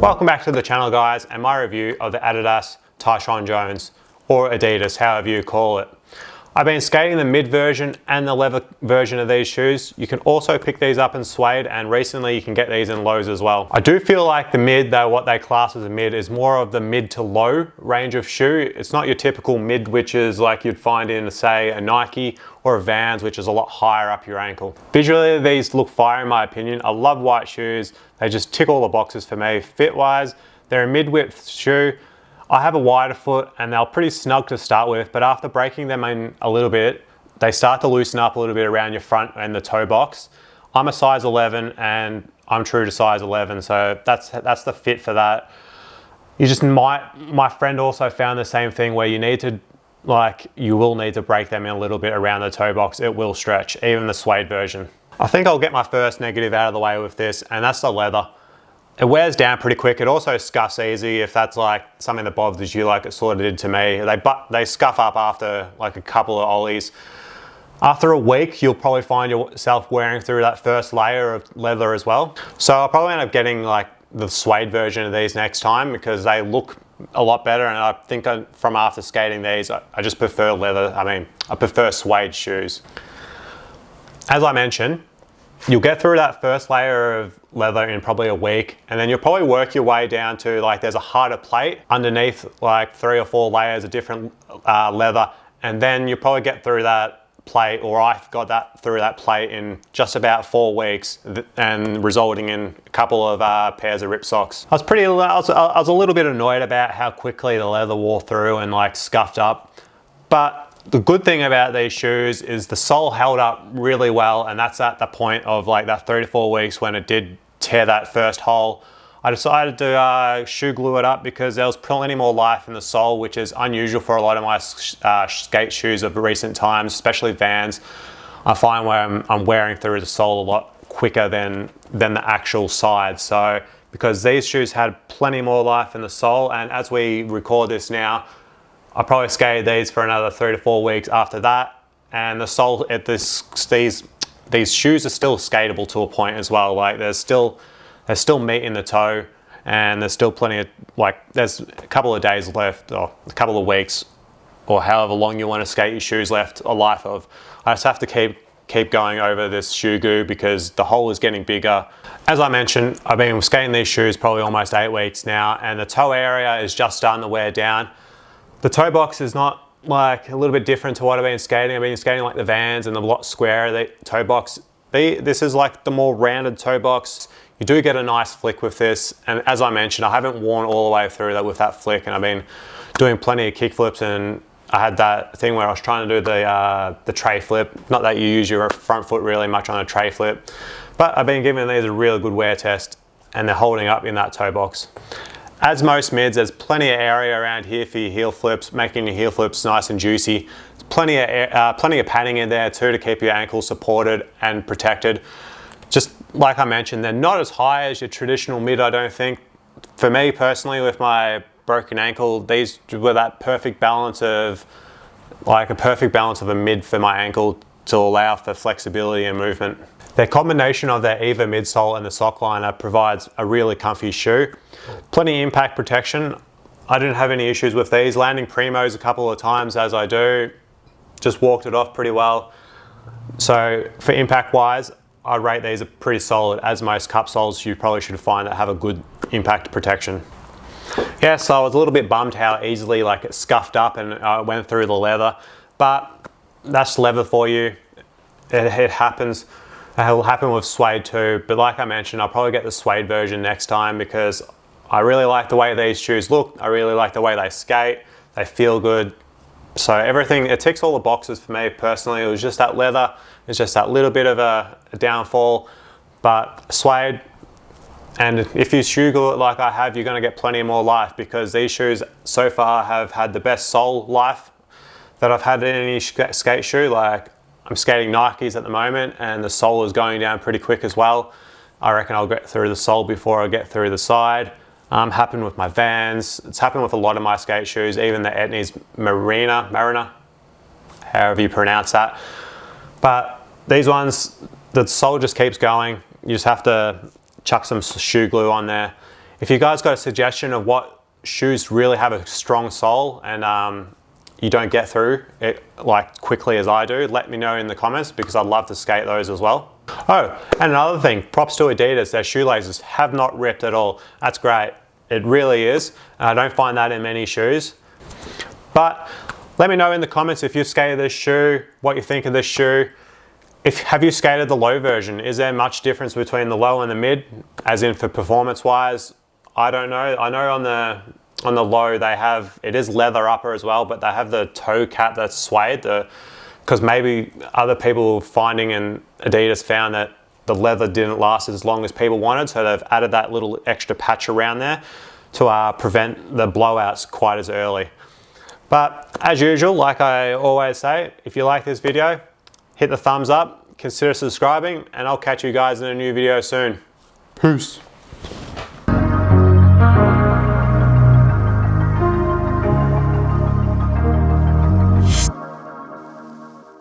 Welcome back to the channel, guys, and my review of the Adidas Tyshawn Jones, or Adidas, however you call it. I've been skating the mid version and the leather version of these shoes. You can also pick these up in suede, and recently you can get these in lows as well. I do feel like the mid, though, what they class as a mid, is more of the mid to low range of shoe. It's not your typical mid, which is like you'd find in, say, a Nike or a Vans, which is a lot higher up your ankle. Visually, these look fire in my opinion. I love white shoes. They just tick all the boxes for me. Fit-wise, they're a mid-width shoe. I have a wider foot and they're pretty snug to start with, but after breaking them in a little bit, they start to loosen up a little bit around your front and the toe box. I'm a size 11 and I'm true to size 11, so that's the fit for that. You just my friend also found the same thing where you will need to break them in a little bit around the toe box. It will stretch, even the suede version. I think I'll get my first negative out of the way with this, and that's the leather. It wears down pretty quick. It also scuffs easy if that's like something that bothers you, like it sort of did to me. They scuff up after like a couple of ollies. After a week, you'll probably find yourself wearing through that first layer of leather as well. So I'll probably end up getting like the suede version of these next time because they look a lot better, and I think from after skating these, I just prefer leather. I prefer suede shoes. As I mentioned, you'll get through that first layer of leather in probably a week, and then you'll probably work your way down to like there's a harder plate underneath, like 3 or 4 layers of different leather, and then you'll probably get through that plate, or I got through that plate in just about 4 weeks, and resulting in a couple of pairs of rip socks. I was a little bit annoyed about how quickly the leather wore through and like scuffed up, but the good thing about these shoes is the sole held up really well, and that's at the point of like that 3 to 4 weeks when it did tear that first hole. I decided to shoe glue it up because there was plenty more life in the sole, which is unusual for a lot of my skate shoes of recent times, especially Vans. I find where I'm wearing through the sole a lot quicker than the actual side. So because these shoes had plenty more life in the sole, and as we record this now, I probably skated these for another 3 to 4 weeks after that, and the sole at these shoes are still skatable to a point as well. Like there's still meat in the toe, and there's still plenty of there's a couple of days left, or a couple of weeks, or however long you want to skate your shoes left a life of. I just have to keep going over this shoe goo because the hole is getting bigger. As I mentioned, I've been skating these shoes probably almost 8 weeks now, and the toe area is just starting to wear down. The toe box is not like a little bit different to what I've been skating. I've been skating like the Vans and the lot square the toe box. This is like the more rounded toe box. You do get a nice flick with this, and as I mentioned, I haven't worn all the way through that with that flick, and I've been doing plenty of kick flips, and I had that thing where I was trying to do the tray flip. Not that you use your front foot really much on a tray flip, but I've been giving these a really good wear test, and they're holding up in that toe box. As most mids, there's plenty of area around here for your heel flips, making your heel flips nice and juicy. There's plenty of padding in there too to keep your ankles supported and protected. Just like I mentioned, they're not as high as your traditional mid, I don't think. For me personally, with my broken ankle, these were that perfect balance of a mid for my ankle to allow for flexibility and movement. Their combination of their EVA midsole and the sock liner provides a really comfy shoe. Plenty of impact protection. I didn't have any issues with these. Landing primos a couple of times as I do, just walked it off pretty well. So for impact wise, I rate these are pretty solid, as most cup soles you probably should find that have a good impact protection. Yeah, so I was a little bit bummed how easily it scuffed up and went through the leather, but that's leather for you. It happens. It will happen with suede too, but like I mentioned, I'll probably get the suede version next time because I really like the way these shoes look. I really like the way they skate. They feel good. So everything, it ticks all the boxes for me personally. It was just that leather. It's just that little bit of a downfall, but suede, and if you shoe glue it like I have, you're going to get plenty more life because these shoes so far have had the best sole life that I've had in any skate shoe. Like I'm skating Nikes at the moment, and the sole is going down pretty quick as well. I reckon I'll get through the sole before I get through the side. Happened with my Vans. It's happened with a lot of my skate shoes, even the Etnies Mariner, however you pronounce that. But these ones, the sole just keeps going. You just have to chuck some shoe glue on there. If you guys got a suggestion of what shoes really have a strong sole and you don't get through it like quickly as I do, let me know in the comments because I'd love to skate those as well. Oh, and another thing, props to Adidas, their shoelaces have not ripped at all. That's great. It really is. I don't find that in many shoes. But let me know in the comments if you've skated this shoe, what you think of this shoe. Have you skated the low version? Is there much difference between the low and the mid, as in for performance wise? I don't know. I know on the low they have, it is leather upper as well, but they have the toe cap that's suede, because maybe other people finding in Adidas found that the leather didn't last as long as people wanted, so they've added that little extra patch around there to prevent the blowouts quite as early. But as usual, like I always say, if you like this video, hit the thumbs up, consider subscribing, and I'll catch you guys in a new video soon. Peace.